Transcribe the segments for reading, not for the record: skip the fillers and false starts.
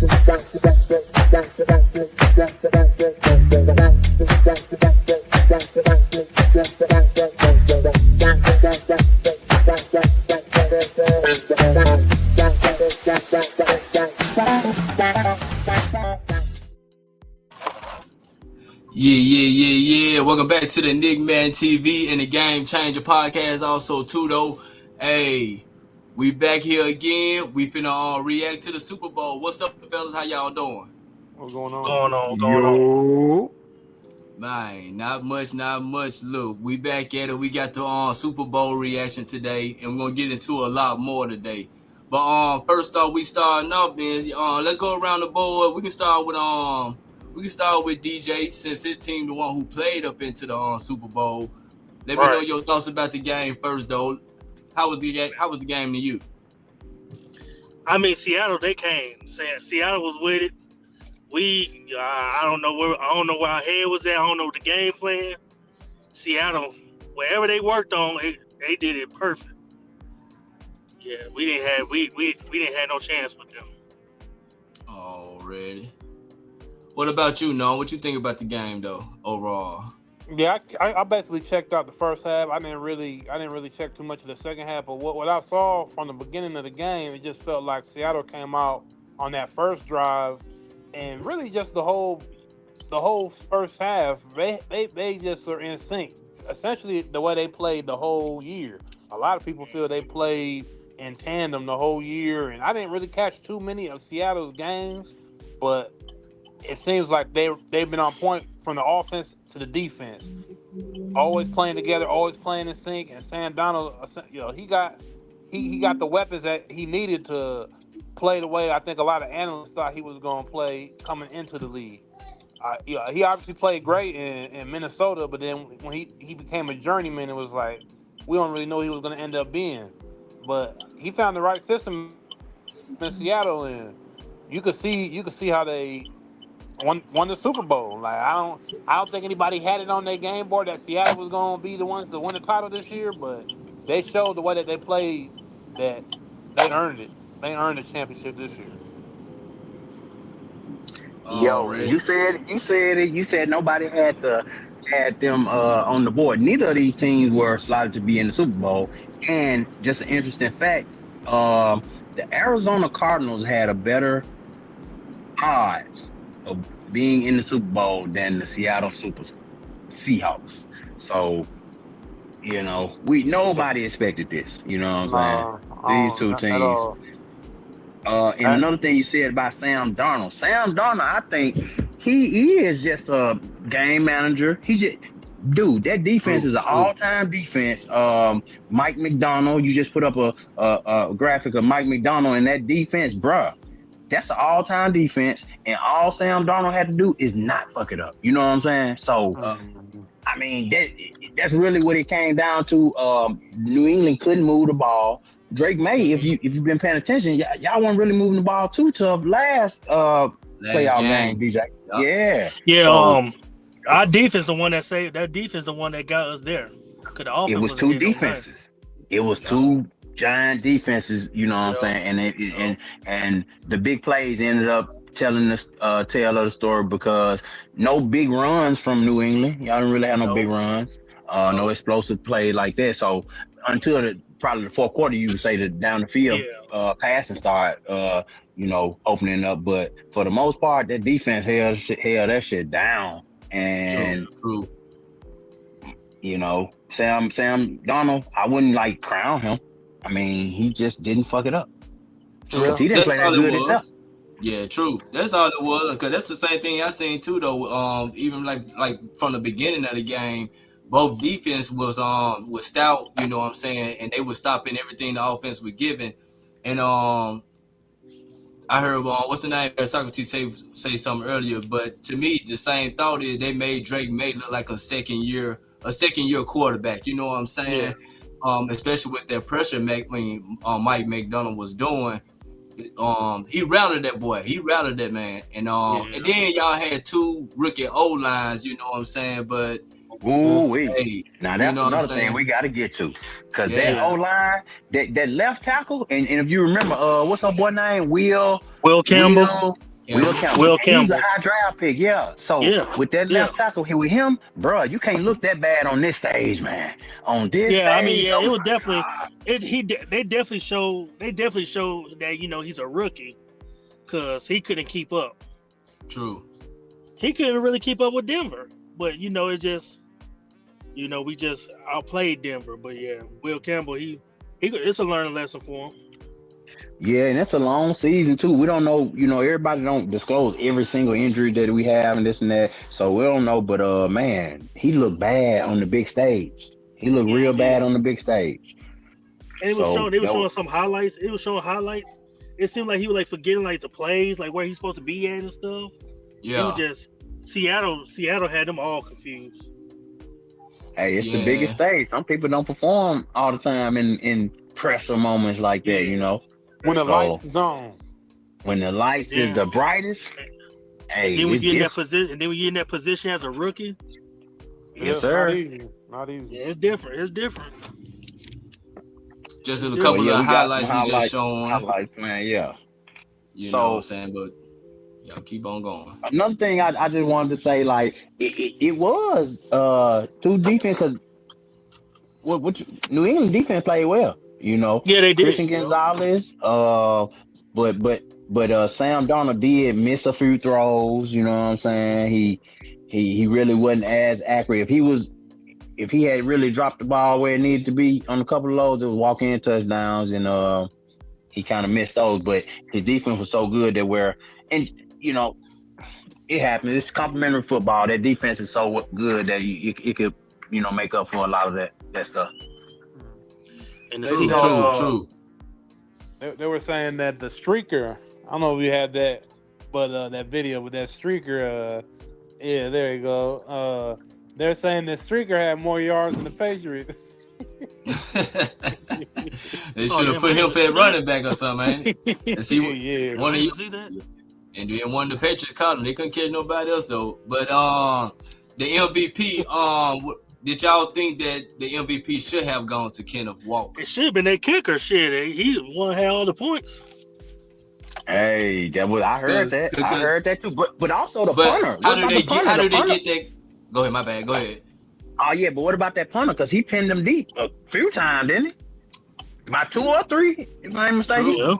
Yeah. Welcome back to the NickMaddenTV and the Game Changer podcast. Also, too, though. Hey, we back here again. We finna react to the Super Bowl. What's up, fellas? How y'all doing? What's going on? Going on. Man, not much. Look, we back at it. We got the Super Bowl reaction today, and we're gonna get into a lot more today. But first off, we starting off. Then let's go around the board. We can start with DJ, since his team the one who played up into the Super Bowl. Let me know your thoughts about the game first, though. How was the game to you? I mean, Seattle, they came. Seattle was with it. I don't know where our head was at. I don't know the game plan. Seattle, wherever they worked on, they did it perfect. Yeah, we didn't have no chance with them. Already. What about you, Noah? What you think about the game, though, overall? Yeah, I basically checked out the first half. I didn't really check too much of the second half. But what I saw from the beginning of the game, it just felt like Seattle came out on that first drive, and really just the whole first half, they just are in sync. Essentially, the way they played the whole year. A lot of people feel they played in tandem the whole year, and I didn't really catch too many of Seattle's games, but it seems like they've been on point from the offense to the defense. Always playing together, always playing in sync. And Sam Donald, he got the weapons that he needed to play the way I think a lot of analysts thought he was going to play coming into the league. He obviously played great in Minnesota, but then when he became a journeyman, it was like we don't really know who he was going to end up being. But he found the right system in Seattle, and you could see how they won the Super Bowl. Like I don't think anybody had it on their game board that Seattle was going to be the ones to win the title this year, but they showed the way that they played that they earned it. They earned the championship this year. Yo, you said it. You said nobody had them on the board. Neither of these teams were slotted to be in the Super Bowl. And just an interesting fact, the Arizona Cardinals had a better odds of being in the Super Bowl than the Seattle Seahawks. So, nobody expected this. You know what I'm saying? These two teams. And another thing you said about Sam Darnold. Sam Darnold, I think he is just a game manager. That defense is an all-time defense. Mike McDonald, you just put up a graphic of Mike McDonald in that defense, bruh. That's an all-time defense, and all Sam Darnold had to do is not fuck it up. You know what I'm saying? So, I mean, that's really what it came down to. New England couldn't move the ball. Drake May, if you've been paying attention, y'all weren't really moving the ball too tough last playoff game, DJ. Yeah. Our defense, the one that got us there. It was two defenses. It was two giant defenses. You know what I'm saying? And the big plays ended up telling the tale of the story because no big runs from New England. Y'all didn't really have no big runs. No explosive play like that. So until probably the fourth quarter, you would say that down the field passing start, opening up. But for the most part, that defense held that shit down. And True. Sam Darnold, I wouldn't crown him. I mean, he just didn't fuck it up. True. He didn't play that good enough. Yeah, true. That's all it was. Because that's the same thing I seen too, though. Even like from the beginning of the game, both defense was stout. You know what I'm saying, and they were stopping everything the offense was giving. And I heard what's the name? Socrates say something earlier, but to me, the same thought is they made Drake May look like a second year quarterback. You know what I'm saying? Yeah. Especially with that pressure Mike McDonald was doing. He routed that boy. He routed that man. And and then y'all had two rookie O-lines, you know what I'm saying? But hey, now that's another thing we got to get to, because that O-line, that left tackle, and if you remember, what's our boy name? Will Campbell. Will Campbell. Will He was Campbell. a high draft pick, yeah. So with that left tackle here with him, bro, you can't look that bad on this stage, man. On this stage, I mean, it was definitely they definitely showed that he's a rookie because he couldn't keep up. True. He couldn't really keep up with Denver, but it just we just outplayed Denver. But yeah, Will Campbell, he it's a learning lesson for him. Yeah, and it's a long season too. We don't know, everybody don't disclose every single injury that we have and this and that. So we don't know, but man, he looked bad on the big stage. He looked real bad on the big stage. And it was showing some highlights. It was showing highlights. It seemed like he was like forgetting like the plays, like where he's supposed to be at and stuff. Yeah. It was just Seattle had them all confused. Hey, it's the biggest stage. Some people don't perform all the time in pressure moments like that, When the lights is on. When the lights is the brightest. Hey, then we get in that position, and then we get in that position as a rookie. Yes, sir. Not easy. Yeah, it's different. It's different. Just a couple of highlights we just shown. Highlights, man, yeah. You know what I'm saying? But keep on going. Another thing I just wanted to say, like, it was two defense, because New England defense played well, Yeah, they did. Christian Gonzalez, but Sam Darnold did miss a few throws. You know what I'm saying? He really wasn't as accurate. If he had really dropped the ball where it needed to be on a couple of those, it was walk-in touchdowns, and he kind of missed those. But his defense was so good that it happens. It's complimentary football. That defense is so good that it could, make up for a lot of that stuff. And True. They were saying that the streaker, I don't know if you had that, but that video with that streaker, yeah, there you go. They're saying that streaker had more yards than the Patriots. They should have put him for a running back or something, man. And see, one of you. And then one of the Patriots caught him. They couldn't catch nobody else though. But the MVP, did y'all think that the MVP should have gone to Kenneth Walker? It should have been that kicker. Shit, he won had all the points. Hey, I heard that. I heard that too. But also the punter. How do they get that? Go ahead, my bad. Go ahead. Oh yeah, but what about that punter? Because he pinned them deep a few times, didn't he? About 2 or 3, if I'm not mistaken. Yeah.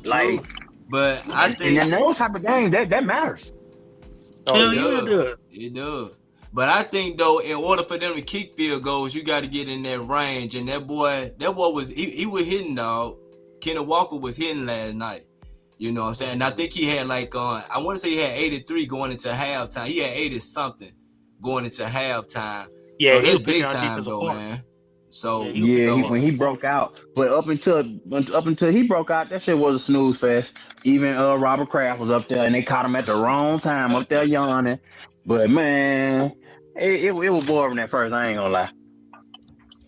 Like, but I think in those type of games, that matters. It does. But I think though, in order for them to kick field goals, you got to get in that range. And that boy was he was hitting, dog. Kenneth Walker was hitting last night. You know what I'm saying? And I think he had I want to say he had 83 going into halftime. He had 80 something going into halftime. Yeah, so that's big time though, man. So when he broke out, but up until he broke out, that shit was a snooze fest. Even Robert Kraft was up there, and they caught him at the wrong time up there yawning. But man, it was boring at first. I ain't gonna lie.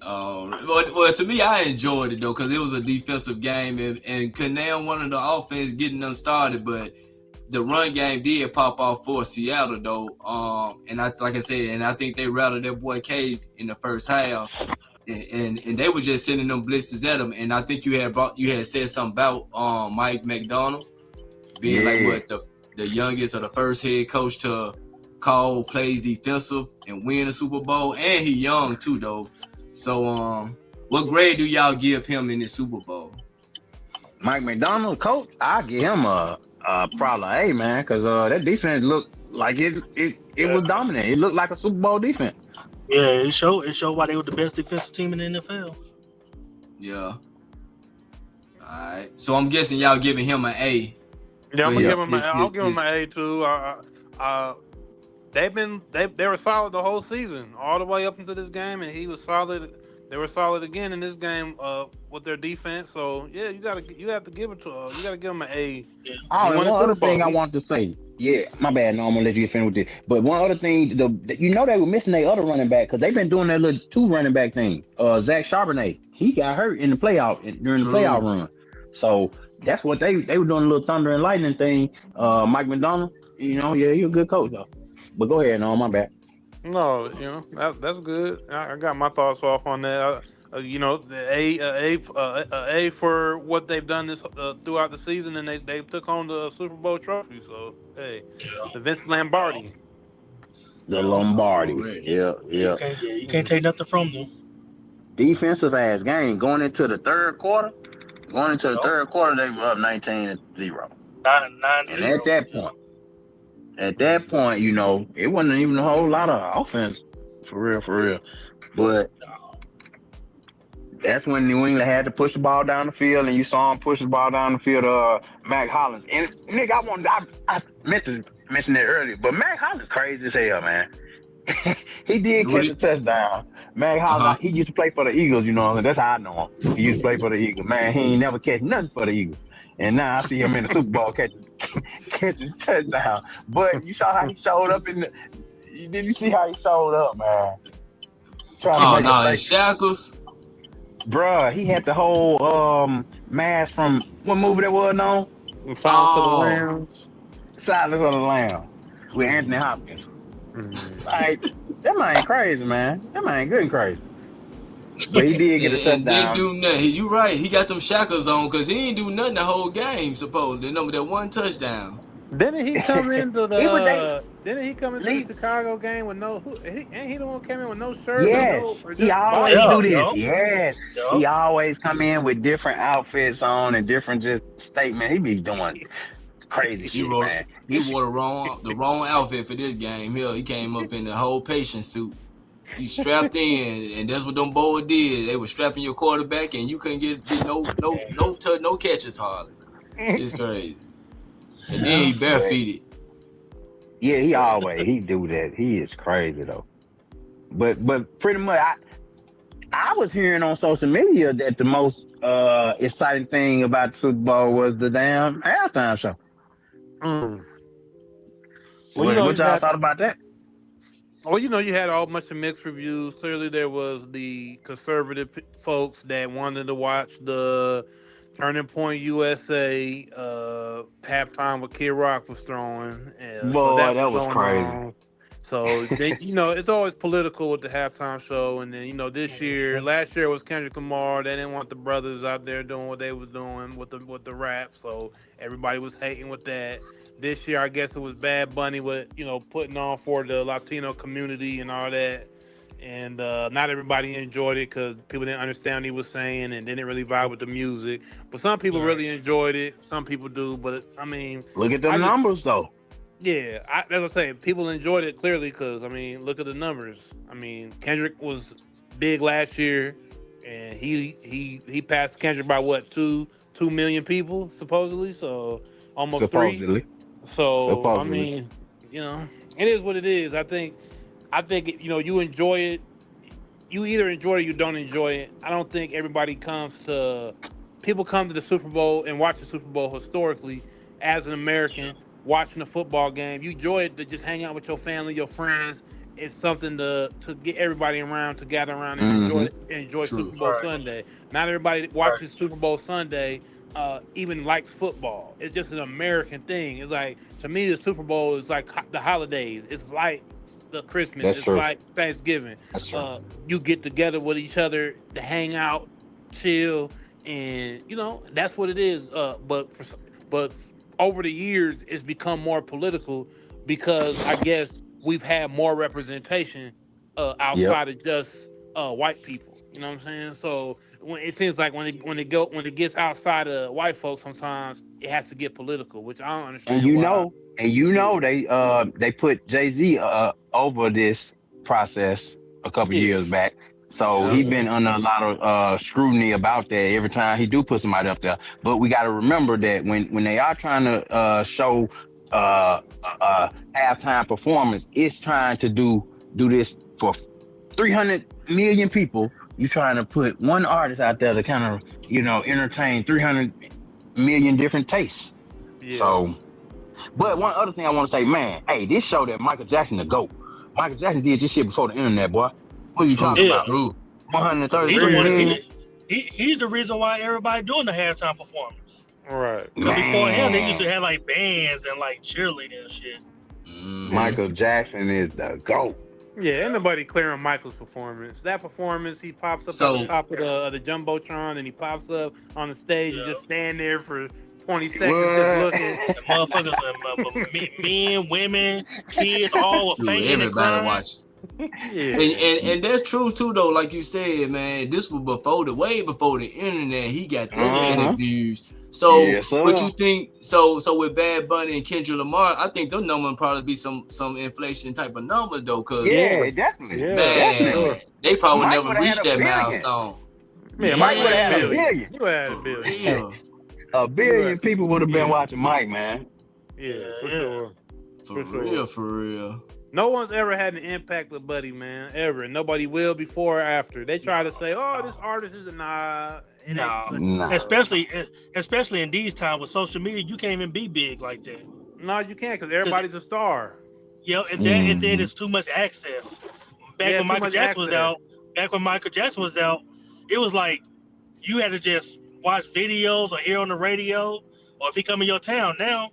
Well, to me, I enjoyed it though because it was a defensive game, and Canal wanted the offense getting them started, but the run game did pop off for Seattle though. And I think they routed that boy Cage in the first half. And they were just sending them blitzes at him, and I think you had said something about Mike McDonald being like the youngest or the first head coach to call plays defensive and win a Super Bowl, and he young too though. So what grade do y'all give him in this Super Bowl? Mike McDonald, coach, I give him a probably A, man, because that defense looked like it was dominant. It looked like a Super Bowl defense. Yeah, it showed why they were the best defensive team in the NFL. Yeah. All right. So I'm guessing y'all giving him an A. Yeah, I'll give him an A too. They were solid the whole season, all the way up into this game, and he was solid. They were solid again in this game with their defense. So yeah, you have to give it to you got to give them an A. Yeah. Oh, and one other thing I wanted to say. Yeah, my bad. No, I'm gonna let you finish with this. But one other thing, they were missing their other running back because they've been doing that little 2 running back thing. Zach Charbonnet, he got hurt in the playoff during the playoff run. So that's what they were doing, a little thunder and lightning thing. Mike McDonald, you're a good coach though. But go ahead, no, my bad. No, that's good. I got my thoughts off on that. A for what they've done this throughout the season, and they took home the Super Bowl trophy. So hey, Yeah. the Vince Lombardi. The Yeah. Lombardi. Already. Yeah, yeah. You can't take nothing from them. Defensive ass game going into the third quarter. Going into the Yep. third quarter, they were up 19-0. 9-0. And at that point, you know, it wasn't even a whole lot of offense, for real. But that's when New England had to push the ball down the field, and you saw him push the ball down the field. Mac Hollins, and Nick, I meant to mention that earlier, but Mac Hollins crazy as hell, man. He did catch a touchdown. Mac Hollins, he used to play for the Eagles, you know, and that's how I know him. He used to play for the Eagles. Man, he ain't never catch nothing for the Eagles. And now I see him in the Super Bowl catching touchdown. But you saw how he showed up did you see how he showed up, man? In shackles. Bruh, he had the whole mask from what movie that was known? Silence of the Lambs. Silence of the Lambs with Anthony Hopkins. Like, that man crazy, man. That man good and crazy. But he did get a touchdown. Didn't do nothing. You right. He got them shackles on because he ain't do nothing the whole game. Supposedly, that one touchdown. Didn't he come into the? Didn't he come into the Chicago game with no? Ain't he the one came in with no shirt? Yes, he always do this. Yes, he always come in with different outfits on and different just statements. He be doing crazy shit, man. He wore the wrong outfit for this game. He came up in the whole patient suit. You strapped in, and that's what them boys did. They were strapping your quarterback, and you couldn't get no catches hardly. It's crazy. And then he barefooted. Yeah, he do that. He is crazy though. But pretty much, I was hearing on social media that the most exciting thing about the Super Bowl was the damn halftime show. What y'all thought about that? Well, you had all much of mixed reviews. Clearly, there was the conservative folks that wanted to watch the Turning Point USA halftime what Kid Rock was throwing. Boy, so that was crazy. On. So, it's always political with the halftime show. And then, last year was Kendrick Lamar. They didn't want the brothers out there doing what they was doing with the rap. So everybody was hating with that. This year, I guess it was Bad Bunny with, putting on for the Latino community and all that. And not everybody enjoyed it because people didn't understand what he was saying and didn't really vibe with the music. But some people really enjoyed it. Some people do. But, look at the numbers, though. Yeah, as I say, people enjoyed it clearly because, look at the numbers. Kendrick was big last year, and he passed Kendrick by, what, 2 million people, supposedly? So, almost supposedly. 3. So, supposedly. It is what it is. I think you enjoy it. You either enjoy it or you don't enjoy it. I don't think everybody people come to the Super Bowl and watch the Super Bowl historically as an American watching a football game. You enjoy it to just hang out with your family, your friends. It's something to get everybody around, to gather around and enjoy Super Bowl Sunday. Not everybody that watches Super Bowl Sunday even likes football. It's just an American thing. It's like, to me, the Super Bowl is like the holidays. It's like the Christmas. That's it's true. like Thanksgiving. You get together with each other to hang out, chill, and that's what it is. But over the years, it's become more political because I guess we've had more representation outside of just white people. You know what I'm saying? So it seems like when it gets outside of white folks, sometimes it has to get political, which I don't understand. They put Jay-Z over this process a couple years back. So he's been under a lot of scrutiny about that every time he do put somebody up there. But we got to remember that when they are trying to show halftime performance, it's trying to do this for 300 million people. You trying to put one artist out there to kind of entertain 300 million different tastes. Yeah. So, but one other thing I want to say, man, hey, this show that Michael Jackson the GOAT. Michael Jackson did this shit before the internet, boy. What are you talking about? 130 million. He's the reason why everybody doing the halftime performance. Right. Before him, they used to have like bands and like cheerleading and shit. Michael Jackson is the GOAT. Yeah, ain't nobody clearing Michael's performance. That performance, he pops up at the So top of the jumbotron, and he pops up on the stage and Yeah. just stand there for 20 seconds, just What? looking. The motherfuckers, men, women, kids, all were dude, fainting and everybody crying. watch. Yeah, And that's true too though, like you said, man. This was way before the internet. He got them interviews. So Yes, sir. what you think? So with Bad Bunny and Kendrick Lamar, I think those numbers probably be some inflation type of number though, cause Yeah, definitely. yeah, man, sure. they probably Mike never would've reached had a that billion. milestone. Yeah, Mike would have had a billion. billion. You would have had For a billion. real. A billion people would have been watching Mike, man. Yeah, for Yeah. sure. For For real, sure. for real. No one's ever had an impact with Buddy, man, ever. And nobody will before or after. They try to say, "Oh, this artist is a nah." It No. ain't. Nah. Especially in these times with social media, you can't even be big like that. No, you can't, because everybody's a star. Yeah, and then it's too much access. Back when Michael Jackson was out, it was like you had to just watch videos or hear on the radio, or if he come in your town now,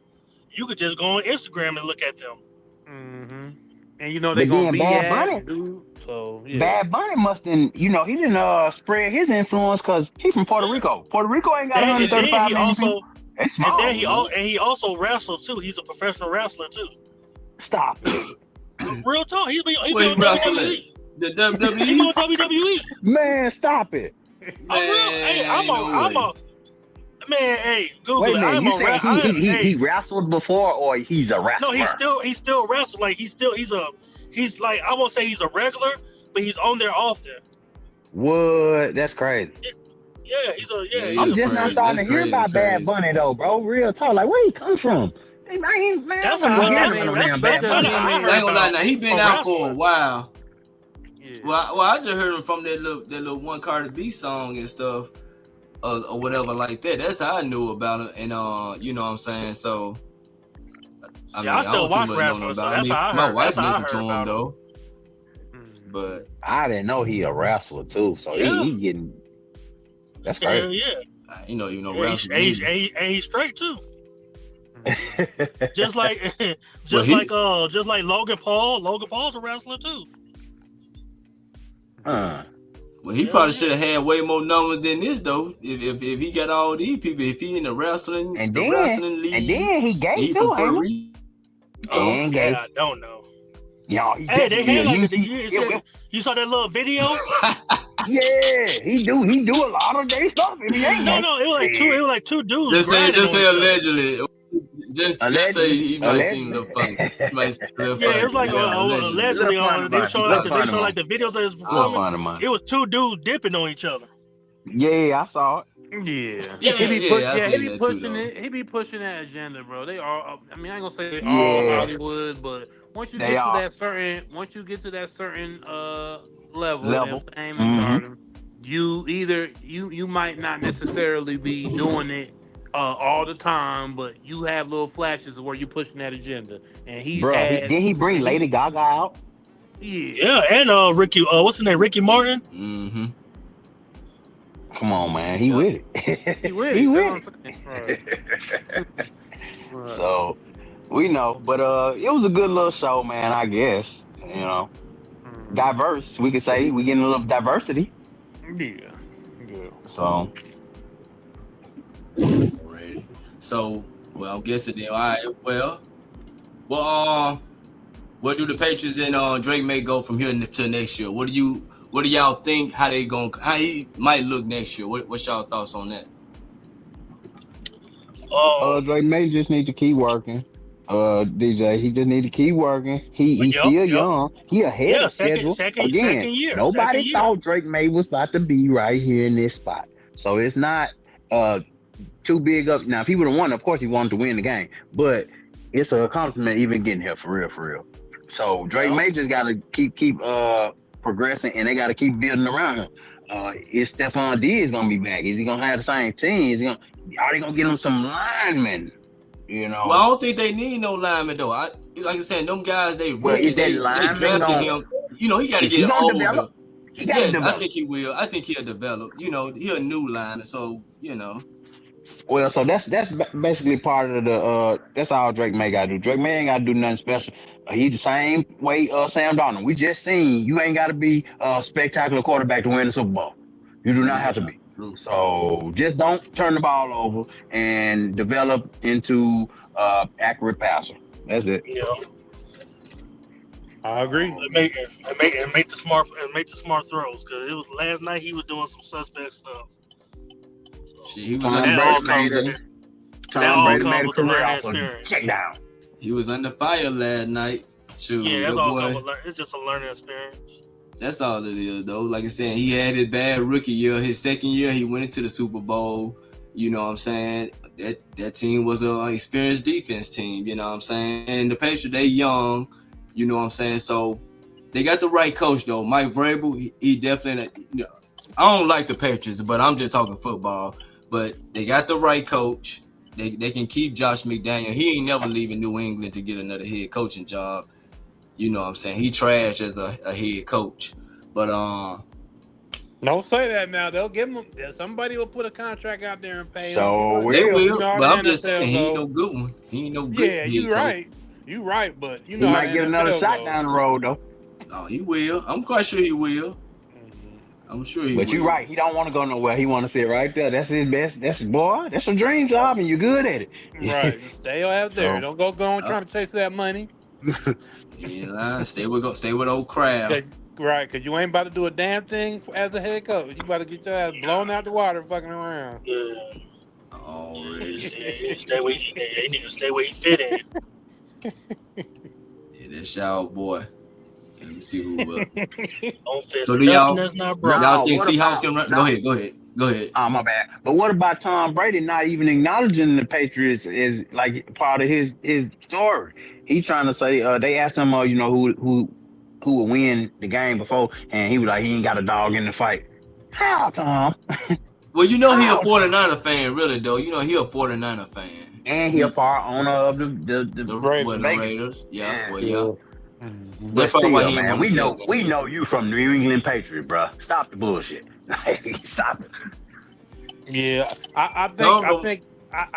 you could just go on Instagram and look at them. Mm-hmm. And you know they But gonna then be Bad at Bunny- dude. So yeah. Bad Bunny must have, he didn't spread his influence because he from Puerto Rico. Puerto Rico ain't got And 135 then million people. It's and small. then he also wrestled too. He's a professional wrestler too. Stop it. Real talk. He's Where on he wrestling? WWE. The He's WWE. on WWE. Man, stop it. Man, hey, Google Wait a it. minute, I'm you a saying he hey, wrestled before or he's a wrestler? no, he's still wrestling. Like he's like, I won't say he's a regular, but he's on there often. What? That's crazy. Yeah, he's a Yeah, I'm That's just not crazy. starting That's to hear crazy, about Bad crazy. Bunny though, bro. Real talk. Like, where he come from? Man, That's I how- wanna hear that's- about no that's- damn that's Bad kinda Bunny. how I I heard ain't gonna lie. Now he been a out for wrestler. a while. Yeah. Well, I just heard him from that little one Cardi B song and stuff, or whatever like that. That's how I knew about it, and you know what I'm saying. So, See, I still don't too watch much know wrestlers, so about. that's how I my heard- wife that's how I listen heard to him about him. though, Mm. but I didn't know he a wrestler too, so Yeah. he getting. That's Hell crazy. yeah. you know, Yeah, wrestling. and he's straight too. Just like Well, just like Logan Paul. Logan Paul's a wrestler too. Well, he Yeah, probably yeah. should have had way more numbers than this though. If he got all these people, if he in the wrestling, And the then- wrestling league, And then he gay he too, from Puerto ain't he? Rico. And gay. I don't know. Y'all, he Hey, they definitely had a like UC you saw that little video? Yeah, he do a lot of gay stuff. If he ain't gay. No, it was like two dudes. Just say grinding on each other. allegedly. Just say he might have seen the funny. He might seem a little Yeah, funny. it was like allegedly Little funny on. They money. showing Little like the videos of his Little performance. funny, man. It was two dudes dipping on each other. Yeah, I saw it. Yeah, Yeah, he be, yeah, I he seen be that too, pushing though. it. He be pushing that agenda, bro. They all. I mean, I ain't gonna say they all Yeah. Hollywood, but once you They get are. to that certain, level Level. of fame and Mhm. stardom, you might not necessarily be doing it all the time, but you have little flashes of where you pushing that agenda. And he's Bro, didn't he bring Lady Gaga out? Yeah. Yeah, and Ricky, what's his name? Ricky Martin. Mm-hmm. Come on, man. He with it. He with He it. with That's what I'm saying. Right. So, we know. But it was a good little show, man, I guess. You know. Mhm. Diverse, we could say. We getting a little diversity. Yeah. So, Alrighty. So, well, I'm guessing then. All right. Well, where do the Patriots and Drake may go from here to next year? What do y'all think? How he might look next year? What's y'all thoughts on that? Drake may just need to keep working. DJ, he just need to keep working. He's Yup, still yup. young. He ahead of schedule. second year. Nobody second year. thought Drake May was about to be right here in this spot. So it's not too big up. Now, if he would have won, of course he wanted to win the game. But it's an accomplishment even getting here for real. So Drake May just got to keep progressing, and they got to keep building around him. Is Stephon Diggs gonna be back? Is he gonna have the same team? Are they gonna get him some linemen? You know. Well, I don't think they need no lineman though. Like I said, them guys they Well, rookie, is that they lineman drafted gonna- him. You know, he got to Is he get gonna older. develop? He got to Yes, I develop. think he will. I think he'll develop. You know, he a new liner, so you know. Well, so that's basically part of the that's all Drake May gotta do. Drake May ain't gotta do nothing special. He's the same way Sam Darnold. We just seen you ain't gotta be a spectacular quarterback to win the Super Bowl. You do not have to be. True. So just don't turn the ball over and develop into accurate passer. That's it. You know, I agree. and make the smart throws, because it was last night he was doing some suspect stuff. Shit, he was Tom that all comes Brady with Tom Brady made a with the career learning off of experience. kick down. He was under fire last night. Shoot, Yeah, that's that all boy. comes with it's just a learning experience. That's all it is, though. Like I said, he had his bad rookie year. His second year, he went into the Super Bowl. You know what I'm saying? That team was an experienced defense team. You know what I'm saying? And the Patriots, they young. You know what I'm saying? So they got the right coach, though. Mike Vrabel, he definitely. You know, I don't like the Patriots, but I'm just talking football. But they got the right coach. They can keep Josh McDaniel. He ain't never leaving New England to get another head coaching job. You know what I'm saying? He trash as a head coach. But Don't say that now. They'll give him. Somebody will put a contract out there and pay him. So they will. You know But how I'm the just saying NFL he ain't go. no good one. He ain't no good Yeah, head you coach. right. You right, but you he know how might the get another NFL shot goes. down the road though. Oh, he will. I'm quite sure he will. I'm sure he will. But you're right. He don't want to go nowhere. He want to sit right there. That's his best. That's boy. That's a dream job, and you're good at it. Right. Just stay out there. So- Don't go on trying to chase that money. Yeah, stay with old Kraft. Right, because you ain't about to do a damn thing as a head coach. You about to get your ass blown out the water fucking around. Yeah. Already. Stay where he need to stay where he fit in. Yeah, that shout boy. Let me see who will. On fit. So do y'all- That's not broke. Y'all think what Seahawks about- can run? no. Go ahead. Oh, my bad. But what about Tom Brady not even acknowledging the Patriots is like part of his story? He's trying to say they asked him, you know, who would win the game before, and he was like, he ain't got a dog in the fight. How, Tom? Well, you know he a 49er fan, really though. You know he a 49er fan. And he a part owner of the Raiders. Yeah, well, yeah. But That's probably why still, he ain't man, wanna say we that. know you from New England Patriot, bro. Stop the bullshit. Stop it. Yeah, I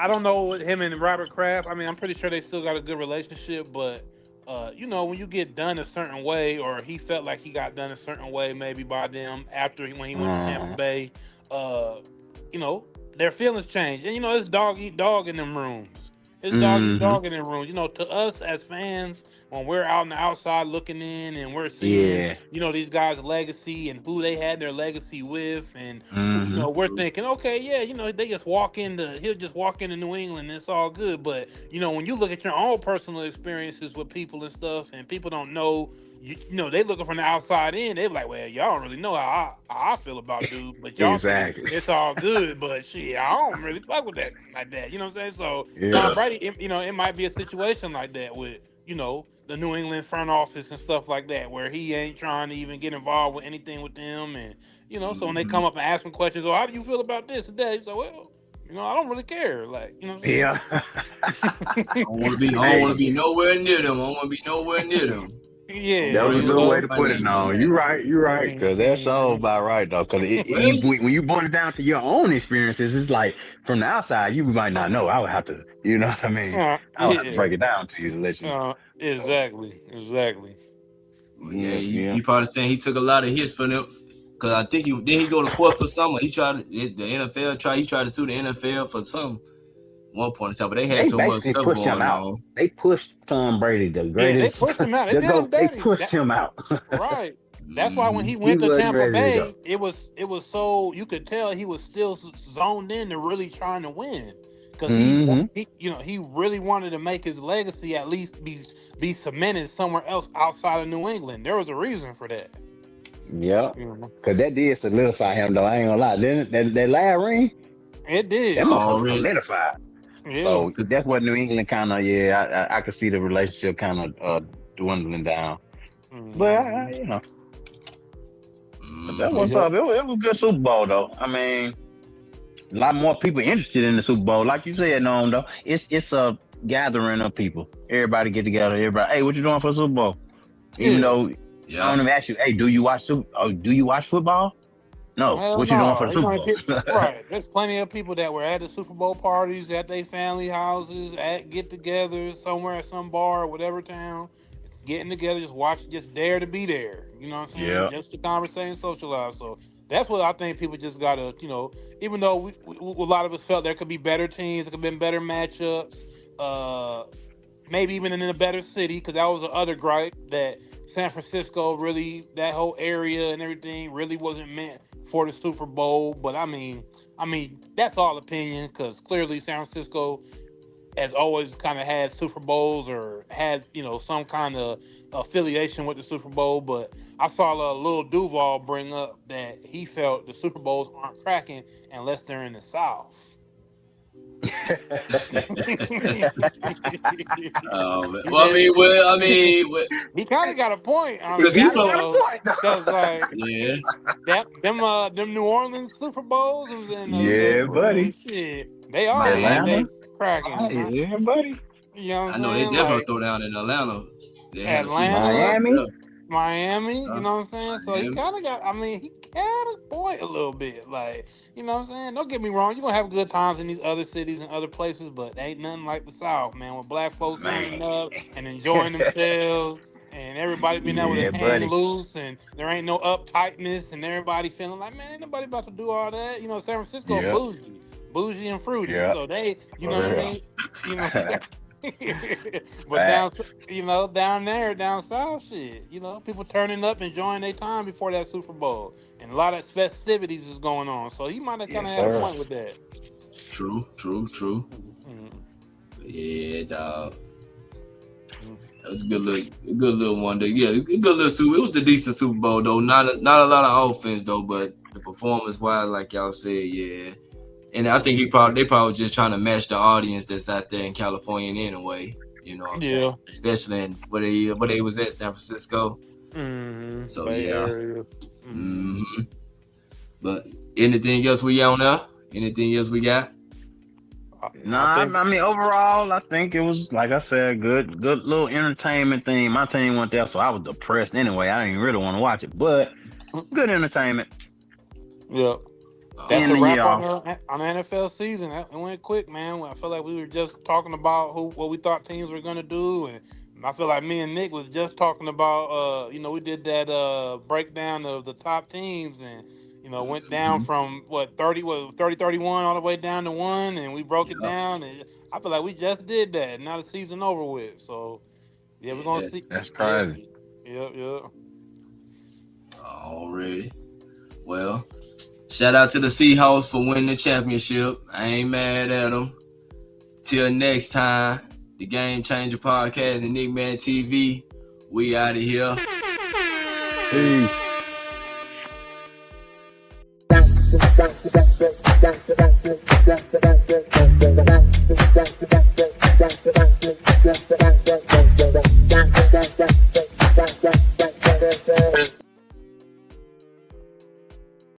don't know with him and Robert Kraft. I mean, I'm pretty sure they still got a good relationship, but you know, when you get done a certain way, or he felt like he got done a certain way, maybe by them after when he went to Tampa Bay, you know, their feelings change, and you know, it's dog eat dog in them rooms. It's dog eat dog in them rooms. You know, to us as fans, when we're out on the outside looking in and we're seeing, you know, these guys' legacy and who they had their legacy with, and you know, we're thinking, okay, yeah, you know, he'll just walk into New England and it's all good. But you know, when you look at your own personal experiences with people and stuff, and people don't know, you know, they looking from the outside in, they're like, well, y'all don't really know how I feel about dude, but y'all think it's all good. But shit, I don't really fuck with that like that. You know what I'm saying? So Tom Brady, you know, it might be a situation like that with, you know, the New England front office and stuff like that, where he ain't trying to even get involved with anything with them. And, you know, so when they come up and ask him questions, oh, how do you feel about this and that? He's like, well, you know, I don't really care. Like, you know what I'm saying? Yeah. I don't want to be nowhere near them. I don't want to be nowhere near them. Yeah. That was a good way to put it. No, you're right. Mm-hmm. Because that's all about right, though. Because when you boil it down to your own experiences, it's like from the outside, you might not know. I would have to, you know what I mean? I would have to break it down to you to let you know. Exactly. Well, yeah, he probably saying he took a lot of hits for them. Because I think he go to court for something. He tried to sue the NFL for some one point in time, but they had so much stuff going on. They pushed Tom Brady, the greatest. They pushed him out. They pushed him out. Right. That's why when he went to Tampa Bay, it was so you could tell he was still zoned in to really trying to win, because he really wanted to make his legacy at least be cemented somewhere else outside of New England. There was a reason for that. Yeah, because that did solidify him, though. I ain't gonna lie. That last ring, it did. That motherfucker solidified. Yeah. So that's what New England kind of, I could see the relationship kind of dwindling down. But you know, that was up. It was a good Super Bowl, though. I mean, a lot more people interested in the Super Bowl, like you said, Noam, though. It's a gathering of people. Everybody get together. Everybody, hey, what you doing for the Super Bowl? Even though I don't even ask you, hey, do you watch football? No, Hell what you doing for no. the Super Bowl? Right. There's plenty of people that were at the Super Bowl parties, at their family houses, at get-togethers somewhere at some bar or whatever town, getting together, just watch, just dare to be there. You know what I'm saying? Yeah. Just to conversate and socialize. So that's what I think people just gotta, even though a lot of us felt there could be better teams, there could have been better matchups, maybe even in a better city, because that was the other gripe that San Francisco really, that whole area and everything really wasn't meant for the Super Bowl. But I mean, that's all opinion, because clearly San Francisco has always kind of had Super Bowls or had, some kind of affiliation with the Super Bowl. But I saw Lil Duval bring up that he felt the Super Bowls aren't cracking unless they're in the South. He kind of got a point. Because them New Orleans Super Bowls and buddy. Shit, they are they cracking. Yeah, buddy. You know what I'm saying? I know they definitely throw down in Atlanta. Miami, you know what I'm saying? So he kind of got, he kind of point a little bit. Like, you know what I'm saying? Don't get me wrong. You're going to have good times in these other cities and other places, but ain't nothing like the South, man, with black folks turning up and enjoying themselves and everybody being able to hang loose and there ain't no uptightness and everybody feeling like, man, ain't nobody about to do all that. You know, San Francisco bougie and fruity. So they, you know what I mean? You know, but down there, down south, shit, people turning up, enjoying their time before that Super Bowl, and a lot of festivities is going on. So he might have kind of had a point with that. True. Mm-hmm. Yeah, dog. That was a good little one. Yeah, a good little Super. It was the decent Super Bowl though. Not a lot of offense though, but the performance wise, like y'all said, yeah. And I think they probably just trying to match the audience that's out there in California anyway. You know what I'm saying? Especially in where they was at, San Francisco. Mm-hmm. So yeah. Mm-hmm. But anything else we on there? Anything else we got? I mean, overall, I think it was, like I said, good little entertainment thing. My team went there, so I was depressed anyway. I didn't really want to watch it, but good entertainment. Yep. That's a wrap on the NFL season. It went quick, man. I feel like we were just talking about what we thought teams were going to do. And I feel like me and Nick was just talking about, we did that breakdown of the top teams and, went down from 30-31 all the way down to 1. And we broke it down. And I feel like we just did that. Now the season over with. So, yeah, we're going to see. That's crazy. Yep. Already. Well, shout out to the Seahawks for winning the championship. I ain't mad at them. Till next time, the Game Changer Podcast and NickMaddenTV. We out of here. Peace.